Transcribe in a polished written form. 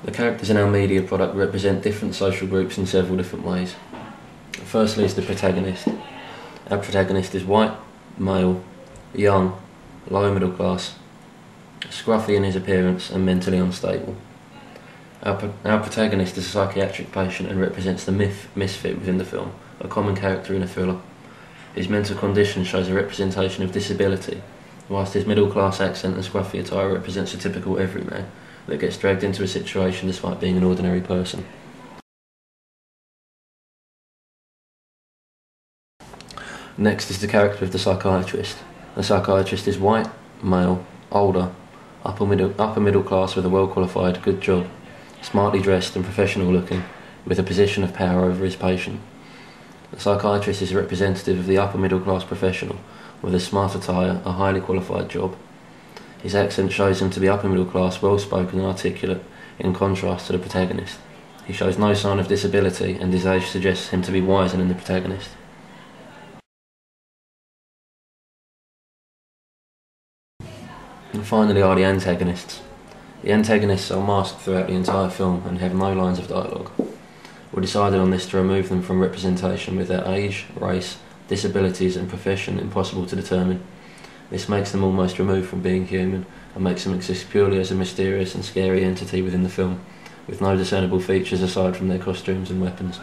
The characters in our media product represent different social groups in several different ways. Firstly is the protagonist. Our protagonist is white, male, young, lower middle class, scruffy in his appearance and mentally unstable. Our protagonist is a psychiatric patient and represents the misfit within the film, a common character in a thriller. His mental condition shows a representation of disability, whilst his middle class accent and scruffy attire represents a typical everyman that gets dragged into a situation despite being an ordinary person. Next is the character of the psychiatrist. The psychiatrist is white, male, older, upper middle class with a well-qualified, good job, smartly dressed and professional looking, with a position of power over his patient. The psychiatrist is a representative of the upper middle class professional, with a smart attire, a highly qualified job. His accent shows him to be upper middle class, well spoken and articulate, in contrast to the protagonist. He shows no sign of disability and his age suggests him to be wiser than the protagonist. And finally are the antagonists. The antagonists are masked throughout the entire film and have no lines of dialogue. We decided on this to remove them from representation with their age, race, disabilities and profession impossible to determine. This makes them almost removed from being human and makes them exist purely as a mysterious and scary entity within the film, with no discernible features aside from their costumes and weapons.